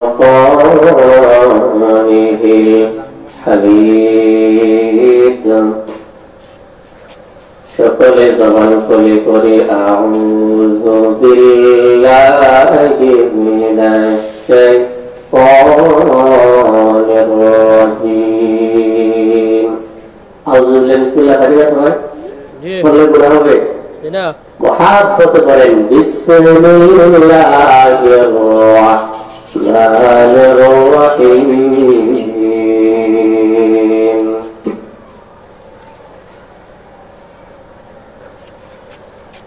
قرآنه الحميد সকলে জবান খুলে করে আউযু বিল্লাহি মিনাশ শাইতানির রাজীম। আউযু বিল্লাহি বিসমিল্লাহির রহমানির রহিম। বললে গুনাহ হবে না? মুহাব্বত করেন বিসমিল্লাহির রহমানির রহিম।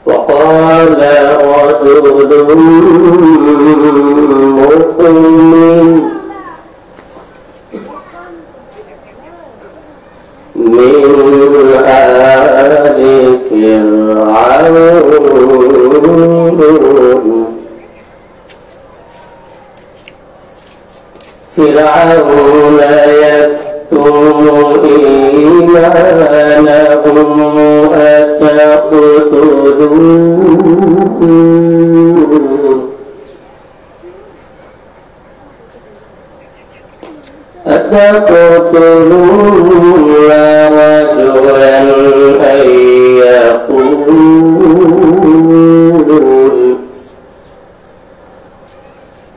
وقال رجل مؤمن من آل فرعون يكتم إيمانهم أتقتلون رجلا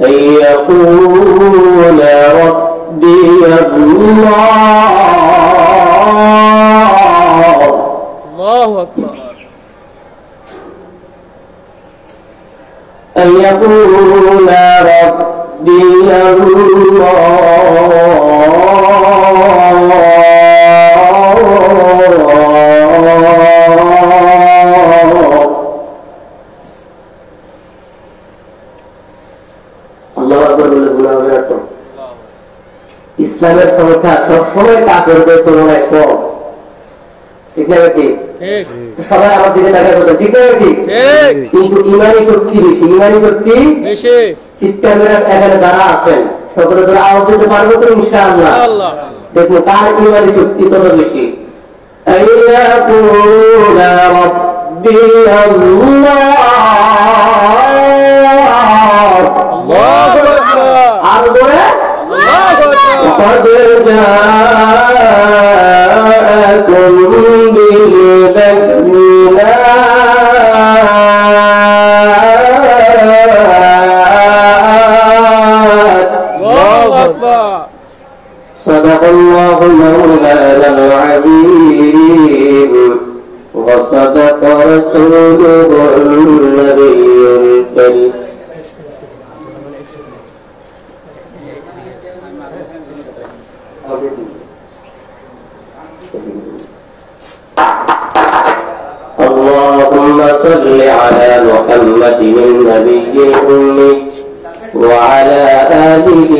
أن يقول ربي الله أكبر أن يقول ربي ইসলামের সংখ্যা সবসময় কাফেরদের তুলনায় কম, ঠিক না? ঠিক সবাই আমার দিকে দেখা করতে, ঠিক না? ঠিক। কিন্তু ইমানি শক্তি বেশি, ইমানি শক্তি বেশি। চিৎকার করে এখানে যারা আছেন সকলে ধরে আওয়াজ দিতে পারবো তো ইনশাআল্লাহ। দেখুন কার ইমানি শক্তি তত বেশি। আর ধরে قد جاءكم بالبينات صدق الله مولانا العظيم وصدق رسوله النبي الكريم. اللهم صل على محمد النبي الأمي وعلى آله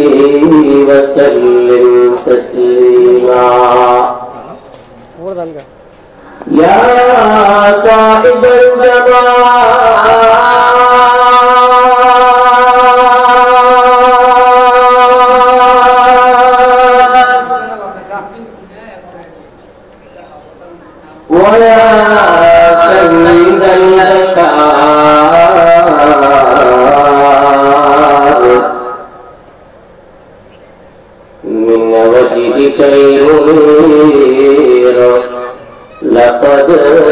وسلم تسليما. يا صاحب الجمال ويا سيد الأشعار من وجهك المنير لقد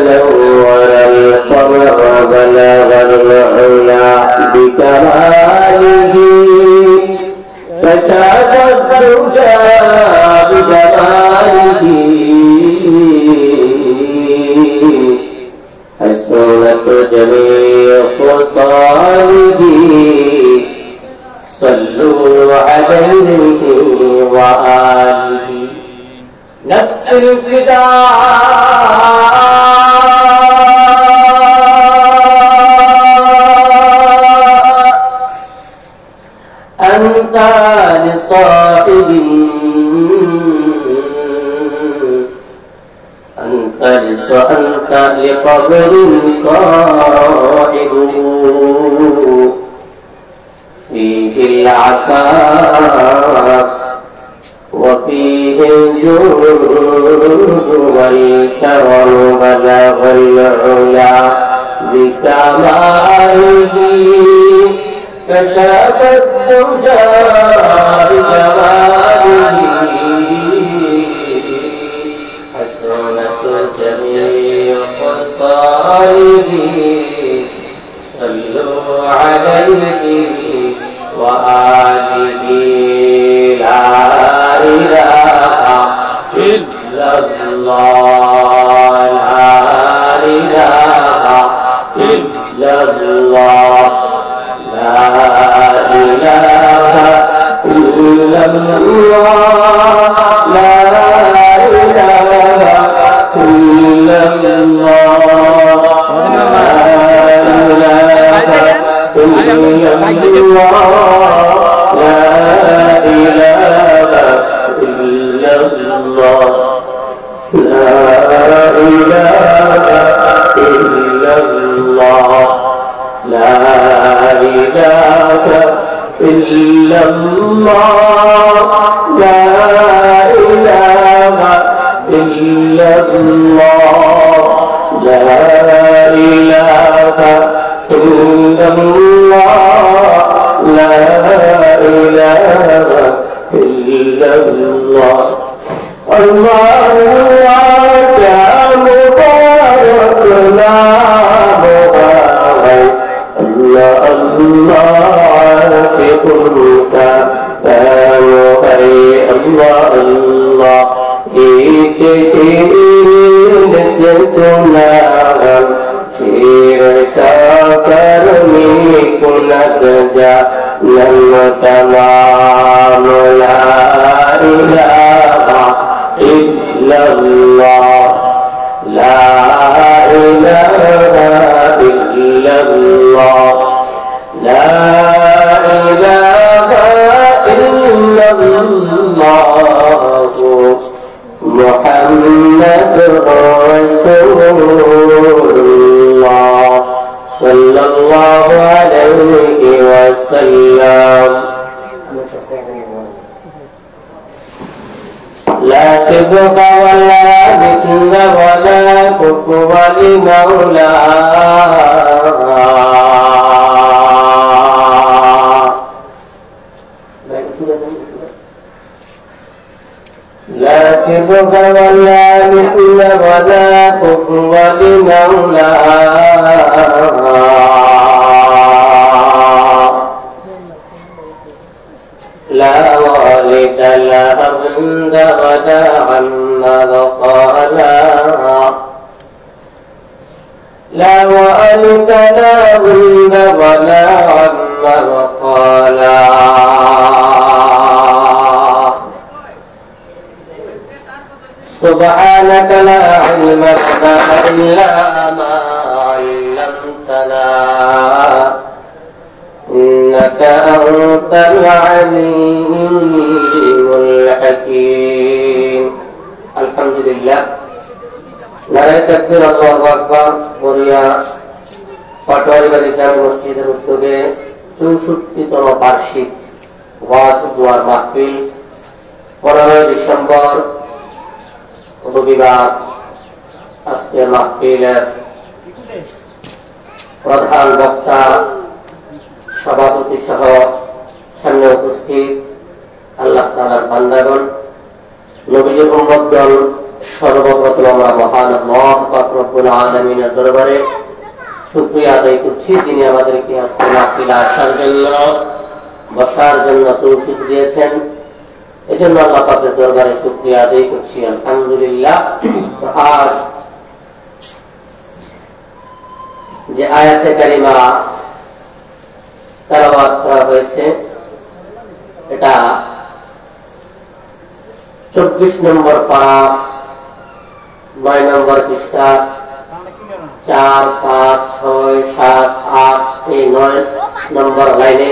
نور القمر بلغ العلا بكماله كشف الدجى بجماله حسنت جميع خصاله صلوا عليه وآله. نفس الفداء أنت لصائب أنت لقبر صاحب فيه العفاف وفيه الجود والكرم بلغ العلا بكماله كشف الدجى لا إله إلا الله لا إله إلا الله لا إله إلا الله لا إله إلا الله سبحانك لا علم لنا إلا ما علمتنا إنك أنت العليم الحكيم الحمد لله নারায়ে তাকবীর আল্লাহু আকবার বলিয়া পাটোয়ারি বাড়ি জামে মসজিদের উদ্যোগে 64তম বার্ষিক ওয়াজ দুয়ার মাহফিল 15 ডিসেম্বর রবিবার আজকের মাহফিলের প্রধান বক্তা সভাপতি সহ সামনে উপস্থিত আল্লাহ তাআলার বান্দাগণ নবীর উম্মতগণ সর্বপ্রথম আমরা মহান আল্লাহ পাক রব্বুল আলামিনের দরবারে শুকরিয়া আদায় করছি যিনি আমাদেরকে আজকে মাহফিলে আসার জন্য বসার জন্য তৌফিক দিয়েছেন এজন্য আল্লাহ পাকের দরবারে শুকরিয়া আদায় করছি আলহামদুলিল্লাহ আজ যে আয়াতে কারিমা তেলাওয়াত করা হয়েছে এটা 24 নম্বর পারা 9 নম্বর পৃষ্ঠা 4, 5, 6, 7, 8 এই 9 নম্বর লাইনে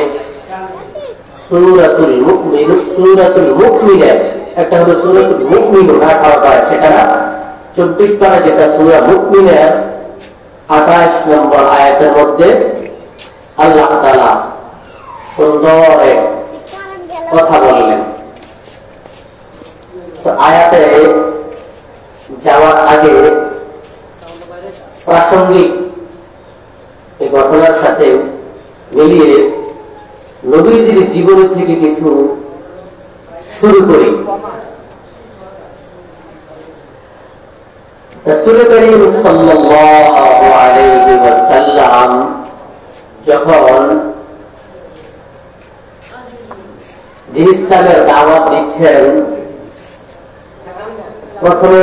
সূরাতুল মুকমিনুন একটা হলো সূরাতুল মুকমিনুন 18 পারা সেটা না 24 পারা যেটা সূরা মুকমিনের 28 নম্বর আয়াতের মধ্যে আল্লাহ তাআলা সুন্দর কথা বললেন তো আয়াতে যাওয়ার আগে প্রাসঙ্গিক এই ঘটনার সাথে মিলিয়ে নবীজির জীবন থেকে কিছু শুরু করি রাসূল করিম সাল্লাল্লাহু আলাইহি ওয়াসাল্লাম যখন যে ইসলামের দাওয়াত দিচ্ছেন, প্রথমে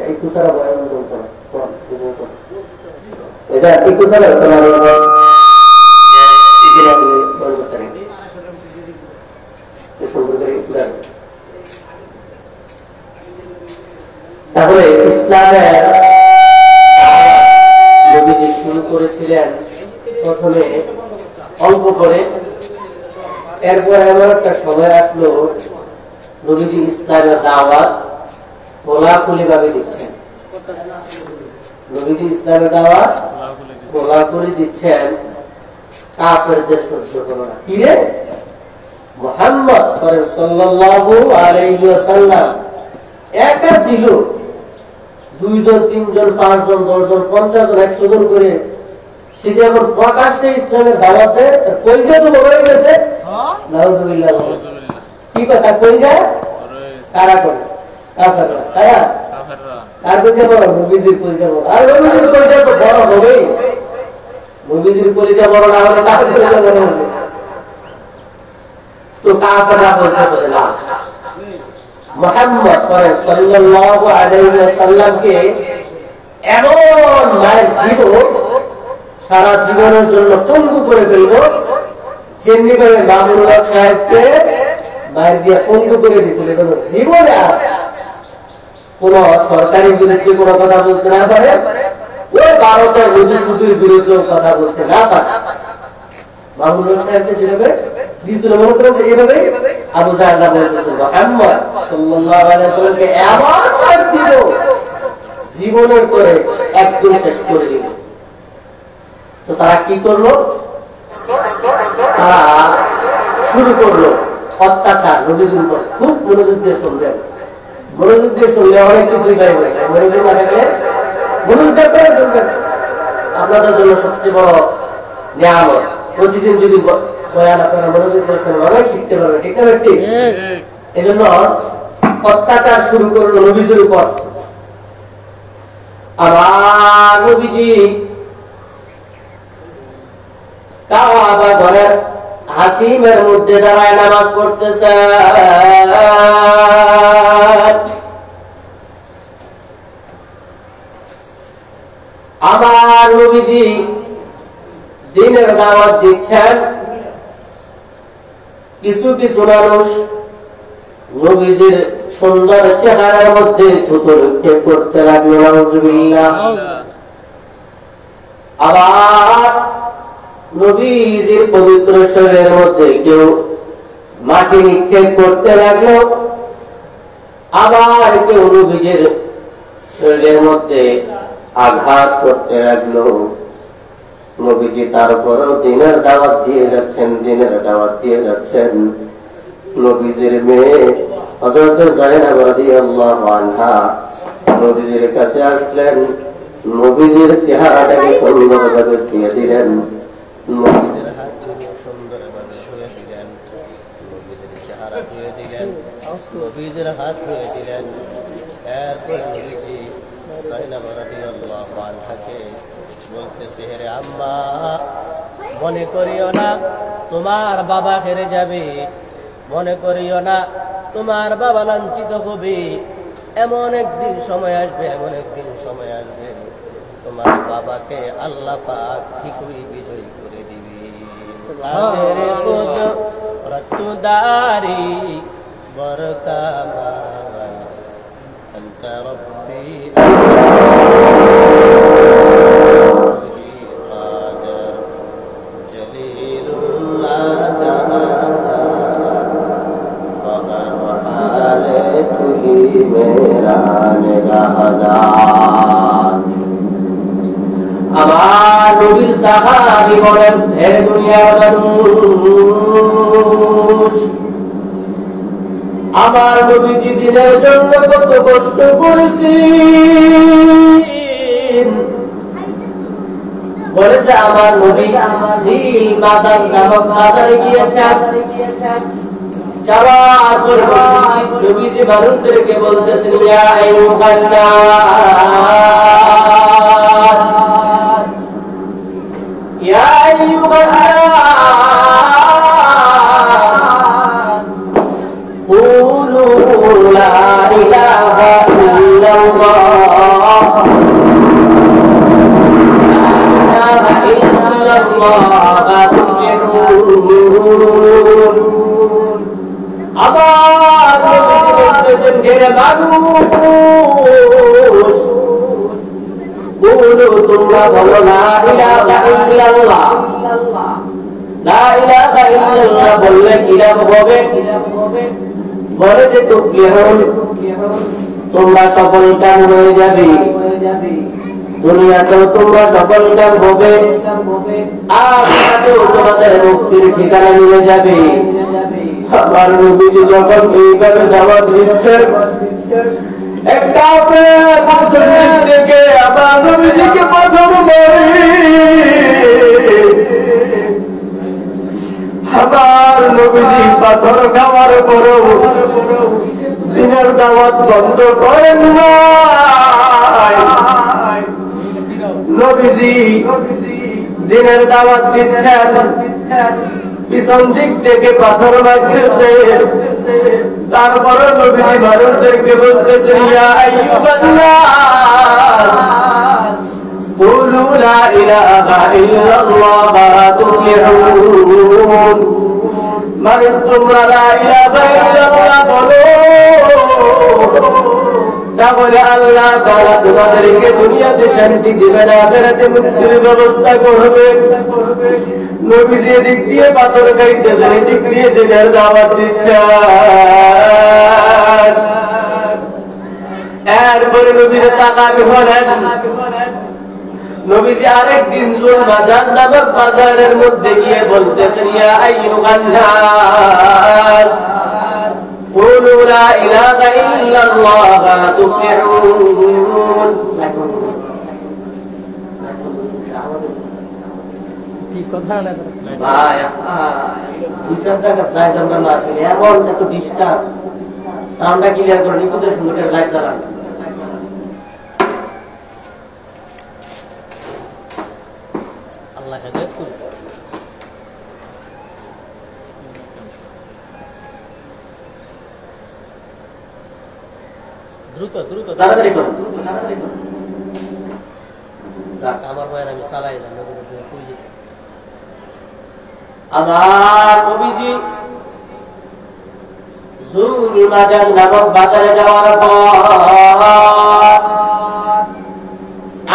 একটু সারা বয়ান একটু সারা তাহলে ইসলামের নবীজি শুরু করেছিলেন প্রথমে অল্প করে, এরপর এমন একটা সময় আসলো নবীজি ইসলামের দাওয়াত খোলাখুলি ভাবে দিচ্ছেন। নবীজি ইসলামের দাওয়াত খোলাখুলি দিচ্ছেন, কাফেরদের সহ্য করো না। কি রে মুহাম্মদ সাল্লাল্লাহু আলাইহি ওয়াসাল্লাম একা ছিল, 2 জন 3 জন 5 জন 10 জন 50 জন 100 জন করে সে যখন প্রকাশ্যে ইসলামের দাওয়াতে কইজা তো বড় হয়ে গেছে। নাউজুবিল্লাহ। কি কথা কইজা কারা করে কাফেররা, কারা কাফেররা বড়, নবীজির কইজা বড়। আর নবীজির কইজা তো বড় হবেই, নবীজির কইজা বড় না হলে কাফের কইজা বড় হবে। তো কাফেররা বলতেছে না, মুহাম্মদ সাল্লাল্লাহু আলাইহি ওয়াসাল্লামকে এমন মায়ের দিব, সারা জীবনের জন্য পঙ্গু করে ফেলবো, যেমনি করে মামুনুল হক সাহেবকে মায়ের দিয়ে পঙ্গু করে দিয়েছিল, যেন জীবনে আর কোন সরকারের বিরুদ্ধে কোনো কথা বলতে না পারে, ওই ভারতের মুজিবুদ্দিনের বিরুদ্ধে কথা বলতে না পারে। মামুনুল হক সাহেবকে যেভাবে দিয়েছিল, মনে করেন যে এইভাবে আবু জাহল বলতেছিল মুহাম্মদ সাল্লাল্লাহু আলাইহি ওয়াসাল্লামকে এমন মার দিব, জীবনের করে একদম শেষ করে দিব। তো তারা কি করলো? তারা শুরু করলো অত্যাচার নবীজির উপর। খুব মনোযোগ দিয়ে শুনলেন, মনোযোগ দিয়ে শুনলে অনেক কিছুই পাইবে, মনোযোগ না থাকলে মনোযোগ দিয়ে শুনবেন। আপনাদের জন্য সবচেয়ে বড় নিয়ামত, প্রতিদিন যদি বয়ান আপনারা মনোযোগ করে শুনবেন, অনেক শিখতে পারবে। ঠিক না ঠিক? এই জন্য অত্যাচার শুরু করলো নবীজির উপর। আমার নবীজি কাবা ঘরের হাতিমের মধ্যে দাঁড়ায় নামাজ পড়তেছে। আমার নবীজি দ্বীনের দাওয়াত দিচ্ছেন। কিছু কিছু মানুষ নবীজির সুন্দর চেহারার মধ্যে থুতু নিক্ষেপ করতে লাগলো, নাউজুবিল্লাহ। আবার নবীজির পবিত্র শরীরের মধ্যে কেউ মাটি নিক্ষেপ করতে লাগলো, আবার কেউ নবীজির শরীরের মধ্যে আঘাত করতে লাগলো। নবীজি তারপরও দ্বীনের দাওয়াত দিয়ে যাচ্ছেন, দ্বীনের দাওয়াত দিয়ে যাচ্ছেন। নবীজির মেয়ে হযরত যায়েনব রাদিয়াল্লাহু আনহা নবীজির কাছে আসলেন, নবীজির চেহারাটাকে সুন্দরভাবে দিয়ে দিলেন, নবীজির হাত ধরে সুন্দরভাবে ধুয়ে দিলেন, নবীজির চেহারা ধুয়ে দিলেন, নবীজির হাত ধুয়ে দিলেন। এরপর নবীজি যায়েনব রাদিয়াল্লাহু আনহাকে বলতেছে, হে আম্মা, মনে করিও না তোমার বাবা হেরে যাবে, মনে করিও না তোমার বাবা লাঞ্ছিত হবে। এমন একদিন সময় আসবে, এমন একদিন সময় আসবে, তোমার বাবাকে আল্লাহ পাক ঠিকই বিজয়ী করে দিবে। তাদের কুদরতদারি বরকামান আনতা রব্বি আমার নবীর সাহাবী বলেন, হে দুনিয়ার মানুষ, আমার নবীজি দিনের জন্য কত কষ্ট করেছি। বলে যে আমার নবী সিল মাজার নামক বাজারে গিয়েছেন, যাওয়ার পর নবীজি মানুষদেরকে বলতেছেন, ইয়া আইয়ুহান নাস, ইয়া قولوا لا إله إلا الله لا إله إلا الله تفلحون আবার নবীজি বলতেছেন হে মানুষ কুলু তোমরা বলো লা ইলাহা ইল্লাল্লাহ লা ইলাহা ইল্লাল্লাহ বললে কি লাভ হবে বলে যে তুফলিহুন তোমরা সফলকাম হয়ে যাবে দুনিয়াতেও তোমরা সফলকাম হবে আখিরাতেও তোমাদের মুক্তির ঠিকানা মিলে যাবে আমার নবীজি যখন এইভাবে দাওয়াত দিচ্ছেন একটা মুসলিম থেকে আমার নবীজিকে পাথর মারে আমার নবীজি পাথর খাওয়ার পরেও দিনের দাওয়াত বন্ধ করেন না নবীজি দিনের দাওয়াত দিচ্ছেন পিছন দিক থেকে পাথর লাগতেছে তারপরে নবীজি মানুষদেরকে বলতেছে ইয়া আইয়ুহান নাস কুলু লা ইলাহা ইল্লাল্লাহ তুফলিহুন মানুষ তোমরা লা ইলাহা ইল্লাল্লাহ বলো তাহলে আল্লাহ তাআলা তোমাদেরকে দুনিয়াতে শান্তি দিবেন আখিরাতে মুক্তির ব্যবস্থা করবে নবীজি দিক দিয়ে পাথর খাইতেছেন দিক দিয়ে দিনের দাওয়াত দিচ্ছেন এরপরে নবীর সাহাবী হলেন নবীজি আরেকদিন জুল বাজার নামক বাজারের মধ্যে গিয়ে বলতেছেন ইয়া আইয়ুহান নাস কুলু লা ইলাহা ইল্লাল্লাহ তুফলিহুন কি কথা না ভাই দুইটা টাকা চাই তোমরা না চলে এমন এত ডিস্টার্ব সাউন্ডটা ক্লিয়ার করে নিতে সুন্দর করে লাইট জ্বালান আল্লাহ হেদায়েত করুন দ্রুত দ্রুত তাড়াতাড়ি করুন আমার ভাইয়ের আমি চালাই না আমার নবীজি জুল বাজার নামক বাজারে যাওয়ার পর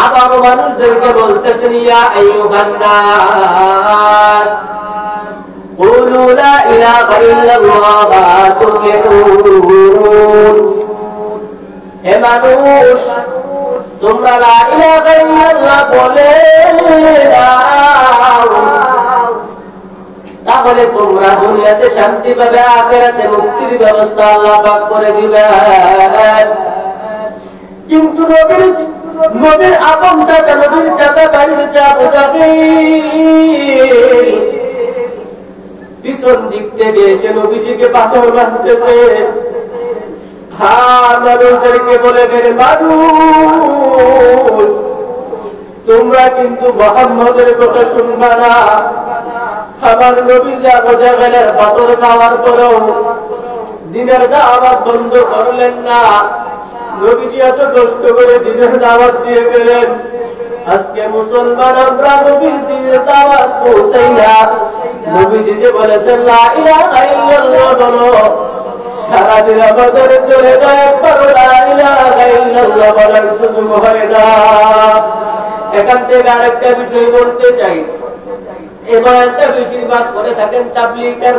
আবার মানুষদেরকে বলতেছেন ইয়া আইয়ুহান নাস কুলু লা ইলাহা ইল্লাল্লাহ তুফলিহুন হে মানুষ তোমরা লা ইলাহা ইল্লাল্লাহ বলে দাও তাহলে তোমরা দুনিয়াতে শান্তি পাবে আখিরাতে মুক্তির ব্যবস্থা আল্লাহ পাক করে দিবেন কিন্তু নবীর আপন চাচা নবীর চাচা ভাইয়ের চাচা পিছন দিক থেকে এসে নবীজিকে পাথর মারতেছে মানুষদেরকে বলে গেলে মানুষ তোমরা কিন্তু মুহাম্মদের কথা শুনবা না আমার নবীজি আবু জাহেলের পাথর খাওয়ার পরেও দিনের দাওয়াত বন্ধ করলেন না নবীজি এত কষ্ট করে দিনের দাওয়াত দিয়ে গেলেন আজকে মুসলমান আমরা নবীর দিনের দাওয়াত পৌঁছাই না নবীজি যে বলেছেন লা ইলাহা ইল্লাল্লাহ বলো সারাদিন আমাদের চলে যায় একবার লা ইলাহা ইল্লাল্লাহ বলার সুযোগ হয় না এখান থেকে আরেকটা বিষয় বলতে চাই এবার একটা বেশিরভাগ করে থাকেন তাবলীগের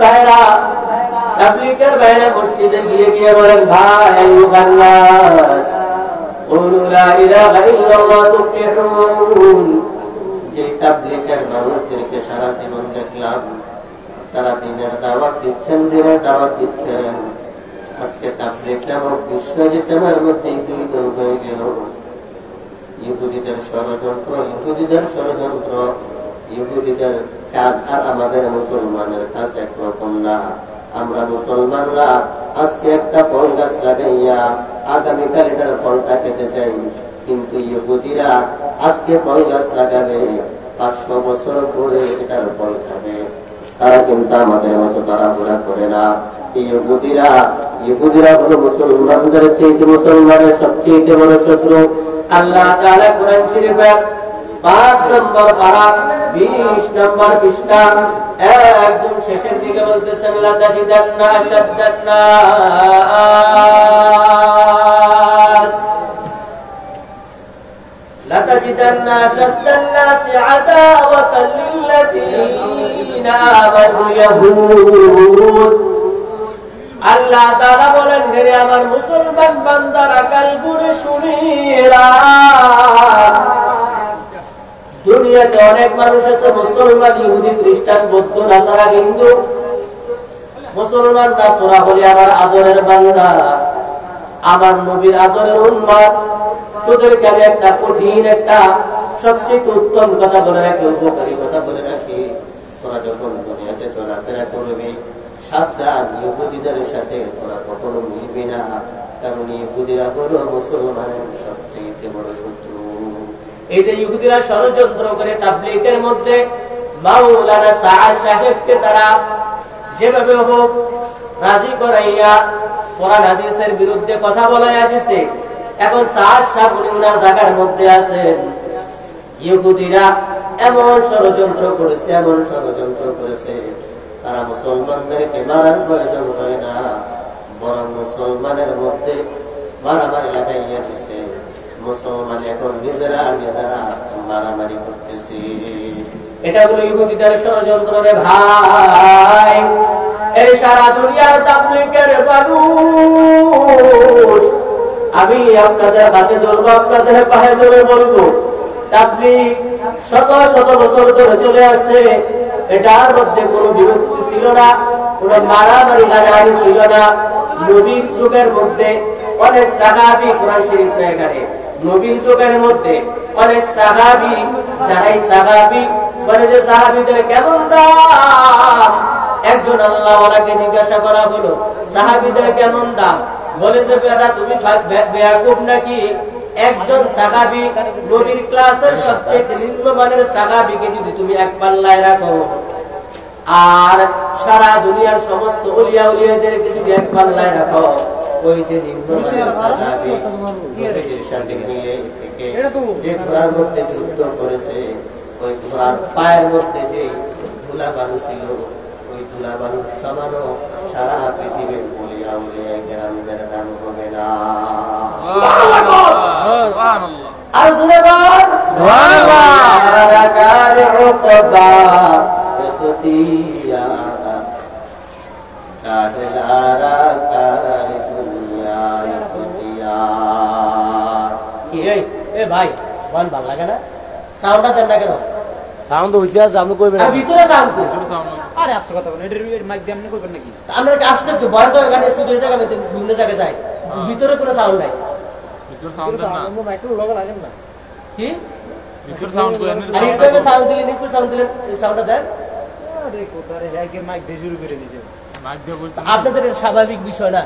ভাইরা মসজিদে গিয়ে গিয়ে বলেন ভাই আইয়ুহান নাস কুলু লা ইলাহা ইল্লাল্লাহ তুফলিহুন যে তাবলীগের মানুষদেরকে সারা জীবন দেখলাম সারা দিনের দাওয়াত দিচ্ছেন আজকে তাবলীগ নামক বিশ্বজিতের মধ্যে দুই দল হয়ে গেল ইহুদিদের ষড়যন্ত্র ইহুদিদের কাজ আর আমাদের মুসলমানের কাজ একরকম না আমরা মুসলমানরা আজকে একটা ফল গাছ লাগাইয়া আগামীকাল এটার ফলটা খেতে চাই কিন্তু ইহুদিরা আজকে ফল গাছ লাগাবে 500 বছর পরে এটার ফল খাবে। তারা কিন্তু আমাদের মতো তাড়াহুড়া করে না। ইহুদিরা হলো মুসলমানদের চেয়ে মুসলমানের সবচেয়ে বড় শত্রু। আল্লাহ তাআলা কোরআন শরীফে 5 নম্বর পারা 20 নম্বর পৃষ্ঠা একদম শেষের দিকে বলতেছেন, লাতাজিদান্না আশাদ্দান্নাস আদাওয়াতাল লিল্লাযীনা আমানুল ইয়াহুদ। আল্লাহ তাআলা বলেন, হে আমার মুসলমান বান্দারা, কাল গুনে শুনিরা, দুনিয়াতে অনেক মানুষ আছে মুসলমান, ইহুদি, খ্রিস্টান, বৌদ্ধ, নাসারা, হিন্দু। মুসলমানরা তোরা বলি আমার আদরের বান্দা, আমার নবীর আদরের উম্মত। তোদেরকে আমি একটা কঠিন, একটা সবচেয়ে উত্তম কথা বলে রাখি, উপকারী কথা বলে রাখি। তোরা যখন দুনিয়াতে চলাফেরা করবি, সাবধান, ইহুদিদের সাথে তোরা কখনো মিলবি না, কারণ ইহুদিরা হলো মুসলমানের সবচেয়ে বড় শত্রু। এই যে ইহুদিরা ষড়যন্ত্র করে তাবলীগের মধ্যে মাওলানা সাআদ সাহেবকে তারা যেভাবে হোক রাজি করাইয়া কোরআন হাদিসের বিরুদ্ধে কথা বলাইয়া দিছে। এখন সাআদ সাহেব উনার জায়গার মধ্যে আছেন। ইহুদিরা এমন ষড়যন্ত্র করেছে, এমন ষড়যন্ত্র করেছে, তারা মুসলমানদেরকে মারার প্রয়োজন হয় না, বরং মুসলমানের মধ্যে মারামারি লাগাইয়া দিছে। মুসলমান এখন নিজেরা মারামারি করতেছে। এটা হলো ইহুদিদের ষড়যন্ত্র রে ভাই। এই সারা দুনিয়ার তাবলীগের মানুষ, আমি আপনাদের হাতে ধরবো, আপনাদের পায়ে ধরে বলবো, তাবলীগ শত শত বছর ধরে চলে আসছে। এটার মধ্যে কোনো বিভক্তি ছিল না, কোনো মারামারি লাগানি ছিল না। নবীর যুগের মধ্যে অনেক সাহাবী, কোরআন শরীফে এখানে নবীর যুগের মধ্যে অনেক সাহাবী, যারাই সাহাবী বলে যে সাহাবীদের কেমন দাম। একজন আল্লাহওয়ালাকে জিজ্ঞাসা করা হলো, সাহাবীদের কেমন দাম? বলে যে বেটা তুমি বেয়াকুব নাকি? একজন সাহাবী, নবীর ক্লাসের সবচেয়ে নিম্নমানের সাহাবীকে যদি তুমি এক পাল্লায় রাখো, আর সারা দুনিয়ার সমস্ত ওলিয়া উলিয়াদেরকে যদি এক পাল্লায় রাখো, ওই যে নিম্নমানের সাহাবী নবীর সাথে গিয়ে থেকে যে ঘোড়ার মধ্যে যুদ্ধ করেছে, ওই ঘোড়ার পায়ের মধ্যে যে ধুলা বালু ছিল, ওই ধুলা বালুর সমানও সারা পৃথিবীর ওলিয়া উলিয়া কেরামদের দাম হবে না। আর সুবহানাল্লাহ, সুবহানাল্লাহ। উকবা ইখতিয়া কাহলারা কার দুনিয়া ইখতিয়া। এ ভাই, মন ভালো লাগে না? সাউন্ডটা দেন না কেন? সাউন্ড হইতে আছে, আপনি কইবেন না। ভিতরে সাউন্ড কই? আরে আস্তে কথা বলেন, এর মাইক দিয়ে আপনি কইবেন নাকি? আমরা এটা আসছে তো বড় তো এখানে শুধু এই জায়গাতে বিভিন্ন জায়গায় যায়, ভিতরে কোনো সাউন্ড নাই। ভিতরে সাউন্ড দেন না, আমরা মাইক্রো লগা লাগেন না কি? ভিতরে সাউন্ড কই? আরে এটা সাউন্ড দিলেন, একটু সাউন্ড দিলেন, এই সাউন্ডটা দেন। আরে কোথায় একের মাইক দিয়ে শুরু করে দিয়েছেন, মাইক দিয়ে বলতে আপনাদের স্বাভাবিক বিষয় না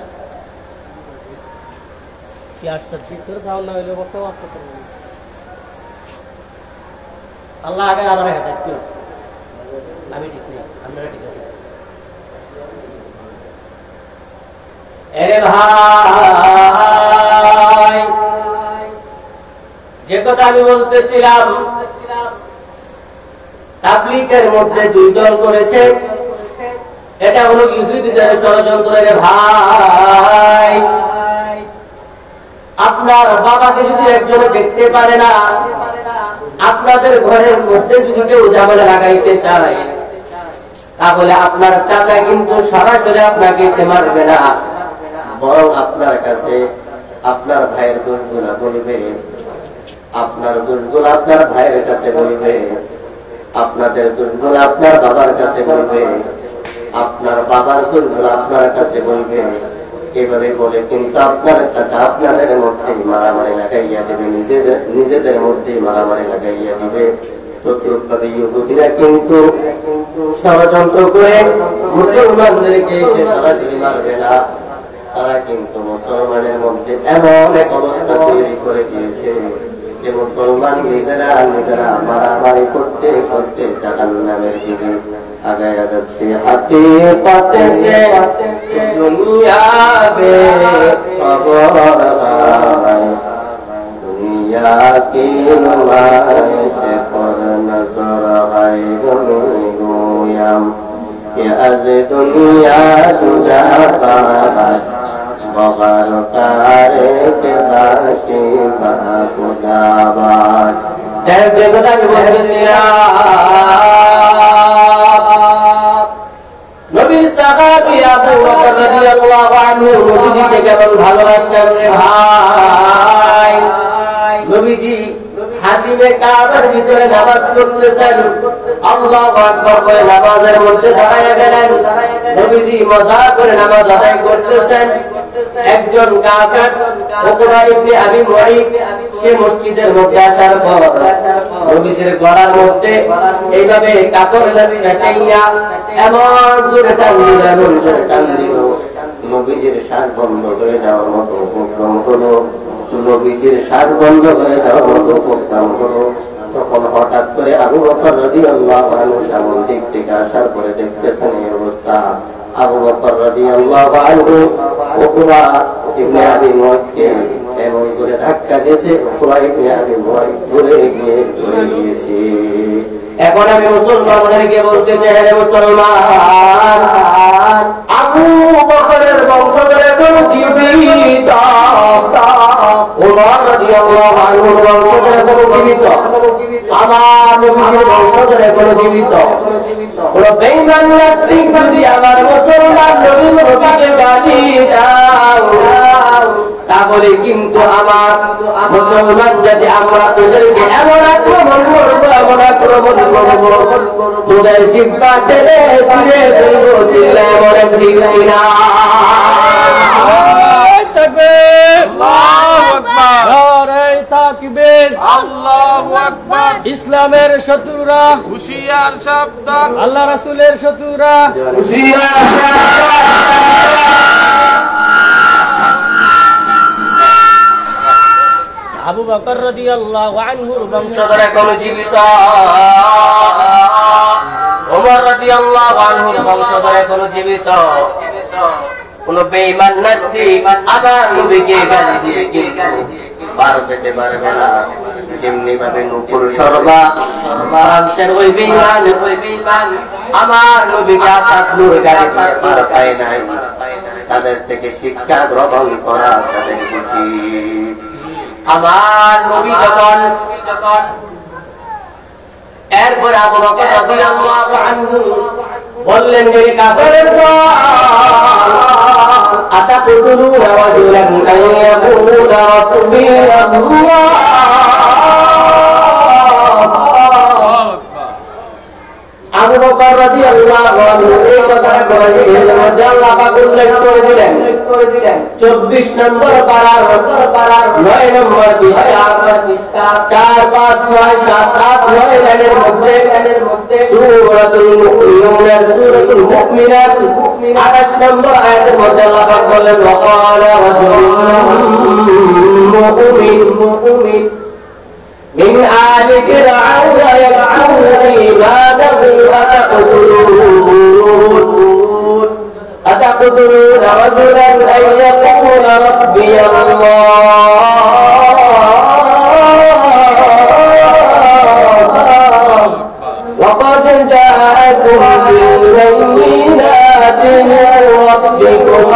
কি? আসছে ভিতরে সাউন্ড না হইলে বক্তব্য আসতে পারবে। আল্লাহ আগে আমার হাতে কি, আমি ঠিক নেই, আপনারা ঠিক আছে। আরে ভাই, যে কথা আমি বলতেছিলাম, তাবলীগের মধ্যে দুই দল করেছে, এটা হলো ইহুদিদের ষড়যন্ত্র। রে ভাই, আপনার বাবাকে যদি একজনে দেখতে পারে না, আপনাদের ঘরের মধ্যে যদি কেউ ঝামেলা লাগাইতে চায়, তাহলে আপনার চাচা কিন্তু সরাসরি আপনাকে সে মারবে না, বরং আপনার কাছে আপনার ভাইয়ের দোষগুলা বলবে, আপনার দোষগুলো আপনার ভাইয়ের কাছে বলবে, আপনাদের দোষগুলো আপনার বাবার কাছে বলবে, আপনার বাবার দোষগুলো আপনার কাছে বলবে। এভাবে বলে কিন্তু আপনার চাচা আপনাদের মধ্যে মারামারি লাগাইয়া দেবে, নিজেদের মধ্যে মারামারি লাগাইয়া দিবে। তদ্রুপভাবে ইহুদিরা কিন্তু ষড়যন্ত্র করে মুসলমানদেরকে সে সরাসরি মারবে না, তারা কিন্তু মুসলমানের মধ্যে এমন এক অবস্থা তৈরি করে দিয়েছে যে মুসলমান নিজেরা মারামারি করতে করতে জাহান্নামের দিকে আগায়া যাচ্ছে। হাকিকতে সে দুনিয়া বে খবর হায়, দুনিয়া কি নুমাইশ পর নজর হায়। গোয়াম कि अज दुनिया जुदा बात बगर कारे के बाशी खुदाबाद। जय जगदा नबीर साहाबी अबू बकर রাদিয়াল্লাহু আনহু নবীজিকে কেমন ভালোবাসতেন রে ভাই। নবীজি হাতিমে কাবার ভিতরে নামাজ পড়তেছেন, আল্লাহু আকবার বলে নামাজের মধ্যে দাঁড়ায় গেলেন। নবীজি মজা করে নামাজ আদায় করতেছেন। একজন কাফের উকবা ইবনে আবি মুঈত সে মসজিদের মধ্যে আসার পর নবীজির গলার মধ্যে এইভাবে কাপড় লাগিয়ে চাইয়া এমন জোরে টান দিল, নবীজির শ্বাস বন্ধ হয়ে যাওয়ার মতো উপক্রম হলো। নবীজির শ্বাস বন্ধ হয়ে যাওয়ার মতো উপক্রম হলো। তখন হঠাৎ করে আবু বকর রাদিয়াল্লাহু আনহু সামন দিক থেকে আসার পরে দেখতেছেন এই অবস্থা। আবু বকর রাদিয়াল্লাহু আনহু উকবা ইবনে আবি মুঈতকে এমন জোরে ধাক্কা দিয়েছে, উকবা ইবনে আবি মুঈত পড়ে গিয়েছে। এখন আমি মুসলমানদেরকে বলতে চাই, হে মুসলমান, আবু বকরের বংশধর এখন জীবিত, ওমর রাদিয়াল্লাহু আনহুর বংশধর এখন জীবিত, আমার নবীর বংশধর এখন জীবিত। কোন বেঈমান নাস্তিক যদি আমার মুসলমান নবীকে গালি দাও, তাহলে কিন্তু আমার মুসলমান যদি আমরা তোদেরকে এমন আক্রমণ করবো, এমন আক্রমণ করবো, তোদের জিহ্বা টেনে ছিঁড়ে ফেলবো। চিল্লায় বলেন ঠিক কিনা? ইসলামের শত্রুরা হুশিয়ার সাবধান, আল্লাহ রাসূলের শত্রুরা হুশিয়ার সাবধান। আবু বকর রাদিয়াল্লাহু আনহুর বংশধর এখনো জীবিত, ওমর রাদিয়াল্লাহু আনহুর বংশধর এখনো জীবিত। কোন বেঈমান নাস্তিক আমার নবীকে গালি দিয়ে পার পেতে পারবে না। যেমনি ভাবে নূপুর শর্মা ফ্রান্সের ওই বেঈমান আমার নবীকে আসাদ নূর গালি দিয়ে পার পায় নাই, তাদের থেকে শিক্ষা গ্রহণ করা তাদের উচিত। আমার নবী যখন এরপর আবু বকর রাদিয়াল্লাহু আনহু বললেন, হে কাফেরের দল, আতাকুতুলুনা রাজুলান আইয়াকুলা রাব্বি আল্লাহ। আবু বকর রাদিয়াল্লাহু আনহু এই কথাটা বলেছিলেন, আল্লাহ পাক উল্লেখ করে দিলেন 24 নম্বর পারার 9 নম্বর পৃষ্ঠা 4, 5, 6, 7, 8, 9 লাইনের মধ্যে সূরাতুল মুমিনুন 28 নম্বর আয়াতের মধ্যে আল্লাহ পাক বলেন, ওয়াকালা রাজুলুন মুমিন من آل فرعون يدعون عباده أتقتلون رجلا أن يقول ربي الله وقد جاءكم بالبينات من ربكم।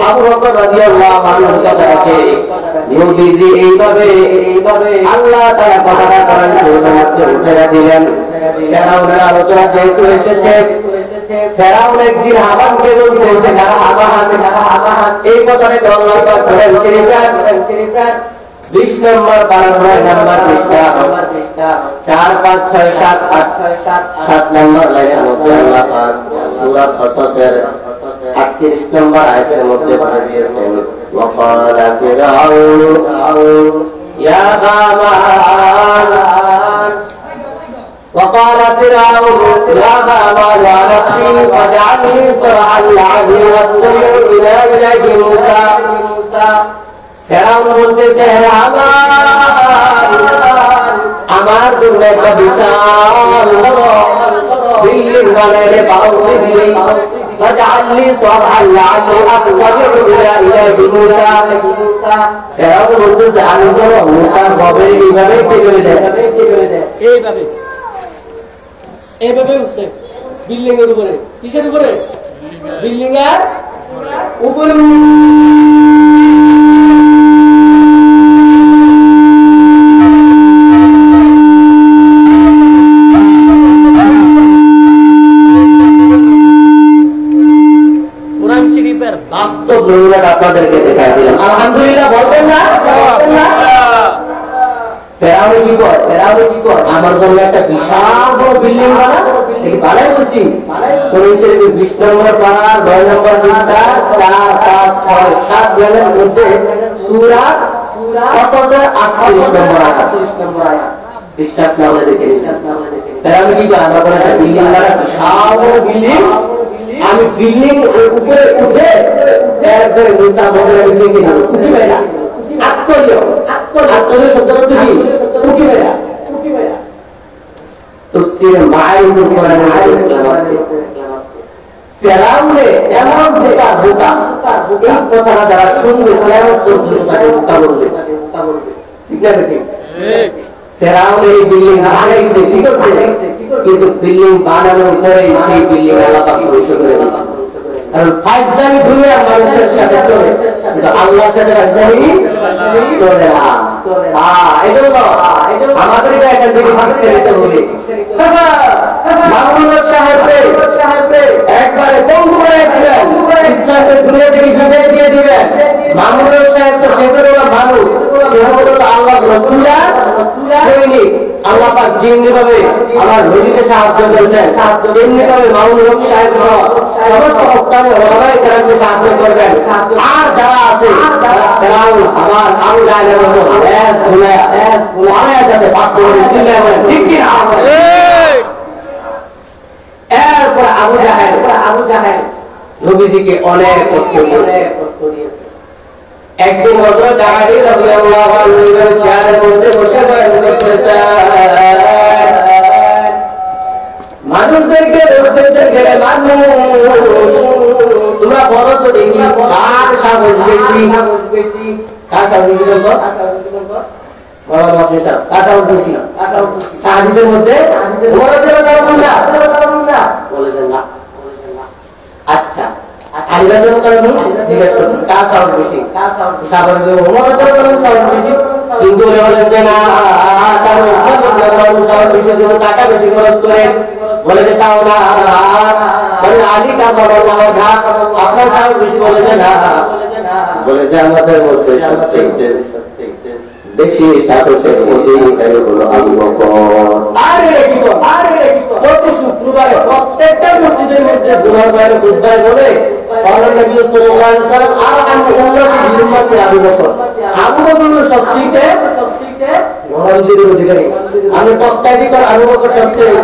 আবু বকর রাদিয়াল্লাহু আনহুর কথাকে নবীজি এইভাবে আল্লাহ তাআলা কথাটা করেন সুবহানাল্লাহ উঠে দিলেন। ফেরাউনের আলোচনা যেহেতু এসেছে, ফেরাউন একদিন হামানকে বলতেছে, হামান এই কথাটাকে আল্লাহ পাক বলেন 20 নম্বর 12 নম্বর পৃষ্ঠা 4, 5, 6, 7, 8, 7 নম্বর লাইনের মধ্যে আল্লাহ পাক সূরা কসসের 38 নম্বর আয়াতের মধ্যে বলে দিয়েছেন, وقال فرعون يا هامان وقال فرعون يا هامان ونفسي فاجعل لي صرحا لعلي اطلع الى اله موسى ফেরাউন বলতেছে আমার জন্য একটা বিশাল বিল্ডিং বানাইলে বাউন্ডারি দিলেই فاجعل لي صرحا لعلي اطلع الى اله موسى ফেরাউন বলতেছে আমি যেন মুসার ভাবে এইভাবে কি করে দেয় এইভাবে উঠছে বিল্ডিং এর উপরে কিসের উপরে বিল্ডিং এর উপরে বাস্তব নমুনাটা আপনাদেরকে দেখাই দিলাম আলহামদুলিল্লাহ বলবেন না ফেরাউন কি কর আমার জন্য একটা বিশাল বড় বিল্ডিং বানাই বলছি 20 নম্বর পাড়া 9 নম্বর পৃষ্ঠা 4 5 6 7 লাইনের মধ্যে সূরা কসসের 38 নম্বর আয়াত বিশ্বাস না হলে দেখে নিন ফেরাউন কি করে আমার জন্য একটা বিল্ডিং বানায় বিশাল বড় বিল্ডিং আমি বিল্ডিং উপরে উঠে একবারে মুসা বলে আমি দেখে নিলাম কুকি মেরা আত্মীয় শব্দটা কি কুকি মেরা তাফসীর মাইনুল কোরআনের ফেরাউনে এমন ধোঁকা এই কথাটা যারা শুনবে তারা পর্যন্ত তাকে ধোঁকা বলবে ঠিক না ঠিক ফেরাউন এই বিল্ডিং বানাইছে ঠিক আছে কিন্তু বিল্ডিং বানানোর পরে সেই বিল্ডিং আল্লাহ পাক ধ্বংস করে দিয়েছে কারণ ফাইজলামি দুনিয়ার মানুষের সাথে চলে কিন্তু আল্লাহর সাথে কখনোই চলে না এজন্য আমাদেরকে একটা জিনিস শিখতে দিতে হবে মামুনুল সাহেবকে একবারে বন্ধু করে দিবেন ইসলামের দুনিয়া থেকে বিদায় দিয়ে দিবেন মামুনুল সাহেব তো সেগুলো মানুষ সে হলো আল্লাহর রাসূলের সৈনিক আল্লাহ পাক যেমনি ভাবে আমার নবীকে সাহায্য করেছেন তেমনি ভাবে মামুনুল সাহেব সহ সমস্ত হকানি ওলামায়ে কেরামকে সাহায্য করবেন আর যারা আছে ফেরাউন আমার আবু জাহেলের মতো যাতে পাপ করে চিল্লাবেন ঠিক কি না এরপর আবু জাহেল নবীজিকে অনেক কষ্ট দিয়েছে একদিন হযরত আলী রাদিয়াল্লাহু আনহু চেয়ারের মধ্যে বসে বয়ান করতেছেন মানুষদেরকে বলতেছেন গেলে মানুষ তোমরা বলো তো দেখি কার সাহস বেশি কার সাহস বেশি বলো আপনি সাহেব কার সাহস বেশি সাহাবীদের মধ্যে ওমর রাদিয়াল্লাহু আনহু বলেছেন না আচ্ছা আলী রাদিয়াল্লাহু আনহু জিজ্ঞেস করলেন কার সাহস বেশি সাহাবীদের ওমর রাদিয়াল্লাহু আনহু সাহস বেশি কিন্তু বলেন যে না তার ওসমান রাদিয়াল্লাহু আনহু সাহস বেশি যেন টাকা বেশি খরচ করে বলে যে তাও না বলে আলী কা বড় না আপনার সাহস বেশি বলে যে না বলে যে আমাদের মধ্যে সবচেয়ে বেশি সাহসের অধিকারী হলো আবু বকর আরে কি প্রতি শুক্রবারে প্রত্যেকটা মসজিদের মধ্যে জুমার বাইরে খুতবায় বলে আল্লাহর নবী সাল্লাল্লাহু আলাইহি ওয়াসাল্লাম আর আমি উম্মতের জিম্মাতে আবু বকর হলো সবচেয়ে মহানদের অধিকারী আমি প্রত্যাধিকার আবু বকর সবচেয়ে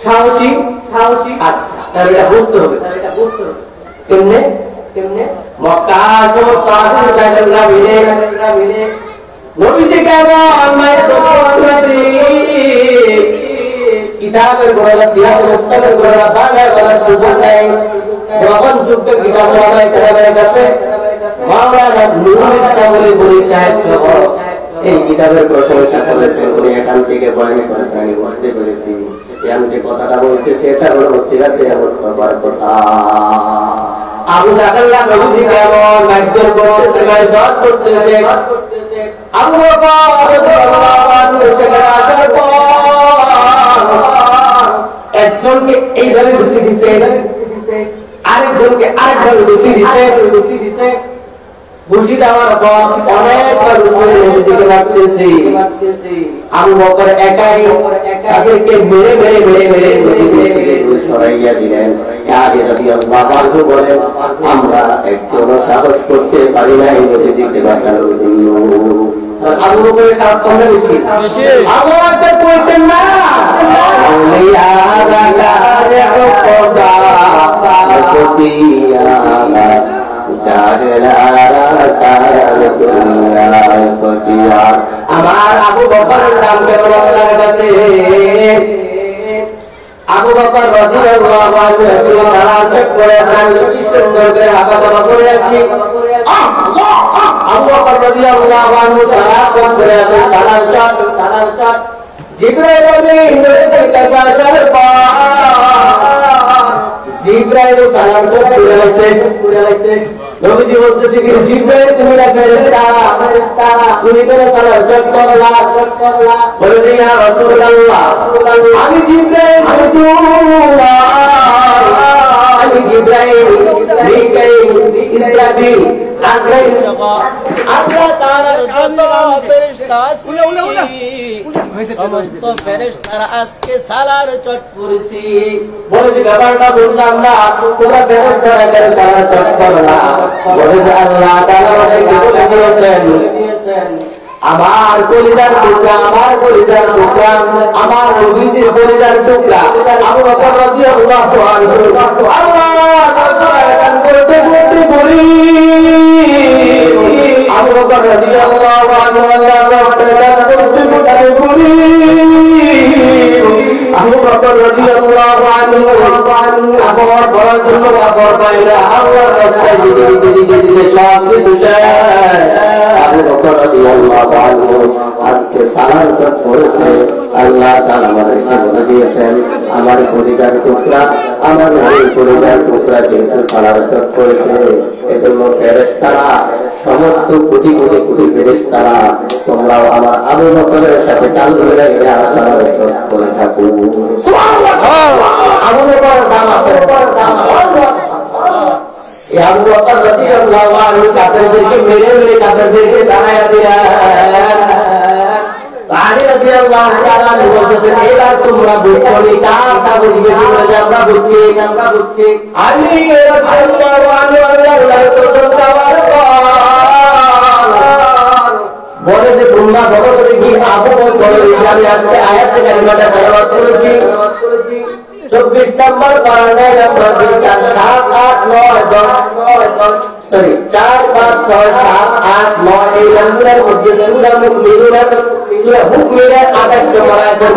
সাহসী আচ্ছা তাহলে এটা বুঝতে হবে কেমনে মক্কা সমস্ত আদির জায়গা মিলে নবীজি কেমন মায়ের করতেছি কিতাবের গোড়া সিরাতের মুস্তাকের গোড়া বাংলা বলার সুযোগ নেই যখন যুক্ত কিতাব আমার কেরামের কাছে মাওলানা নুরুল ইসলাম বলি সাহেব সহ এই কিতাবের প্রশংসা করেছেন উনি এখান থেকে বয়ান করেছেন আমি বুঝতে পেরেছি আমি যে কথাটা বলতেছি এটা হলো সিরাতে অবস্থার কথা আবু জাহেল্লা নবীজি কেমন মাইকজন করতেছে মাইদত করতেছে আবু বকর রাদিয়াল্লাহু আনহু সেখানে আসার পর একজনকে এইভাবে ঘুষি দিছে আরেকজনকে আরেকভাবে ঘুষি দিছে ঘুষি দেওয়ার পর অনেকবার নবীজিকে মারতেছে আবু বকর একাই তাদেরকে মেরে নবীজিকে সরাইয়া দিলেন আলী রাদিয়াল্লাহু আনহু বলেন আমরা একজনও সাহস করতে পারি না এই নবীজিকে বাঁচানোর জন্য আবু বকরের সাহস কম বেশি আবু বকর কইতেন না আউলিয়া রাগারে খোদা কতিয়া আমার আবু বকরের নাম কেমন আল্লাহর কাছে? আবু বকর রাদিয়াল্লাহু আনহু সালাম চেক করে আমি কি সুন্দর করে হাবাদাবা করে আছি। আবু বকর রাদিয়াল্লাহু আনহু সালাম চেক করে আছে, সালাম চট জিবরাইল আমিন নবীর কাছে আসার পর জিবরাইল সালাম চট করে আছে। নবীজি বলতেছে কি জিবরাইল তুমি না ফেরেশতা তুমি কেন সালাম চট করলা? বলে যে ইয়া রাসূলুল্লাহ আমি জিবরাইল আমি জিবরাইল মিকাইল ইসরাফিল আজরাইল আল্লাহ তাআলার যত ফেরেশতা আছে সমস্ত ফেরেশতারা আজকে সালার চট করেছি। বলে যে ব্যাপারটা বুঝলাম না, তোমরা ফেরেশতারা কেন সালার চট করলা? বলে যে আল্লাহ তাআলা আমাদেরকে বলে দিয়েছেন আমার কলিজার টুকরা আমার নবীজির কলিজার টুকরা আবু বকর রাদিয়াল্লাহু আনহু আল্লাহ তাআলার কান করতে বলি আবু বকর রাদিয়াল্লাহু আনহু আল্লাহ তাআলার কান করতে বলি আবু বকর রাদিয়াল্লাহু আনহু আবর বলার জন্য আবর পাইলা আল্লাহর রাস্তায় দিকে সব কিছু শেষ। আবু বকর রাদিয়াল্লাহু আনহু আজকে সালাম চট করেছে। আল্লাহ তাআলা আমাদেরকে বলে দিয়েছেন আমার পরিবার টুকরা আমার ওই পরিবার টুকরা যেহেতু সালাম চট করেছে এজন্য ফেরেশতারা সমস্ত কোটি ফেরেশতারা তোমরাও আমার আবু বকরের সাথে তাল মিলাই সালাম চট করে থাকো। সুবহানাল্লাহ। আবু বকরের দাম আছে, আবু বকর রাদিয়াল্লাহু আনহু কাফেরদেরকে মেরে কাফেরদেরকে দাঁড়ায়া দিলেন। আলী রাদিয়াল্লাহু তাআলা বলতেছেন এবার তোমরা বুঝছো নি কারটা বুঝবে যে আমরা বুঝছি। আলী রাদিয়াল্লাহু আনহু আল্লাহর কসম খাওয়ার পর বলে যে তোমরা বলো তো দেখি আবু বকর আমি আজকে আয়াত কারিমাটা তেলাওয়াত করেছি 24 নম্বর পারায় নাম্বার 4 7 8 9 10 সরি 4 5 6 7 8 9 এই নম্বরের মধ্যে সূরা মুমিনুন সূরা মুমিনুনের 28 নম্বর আয়াতের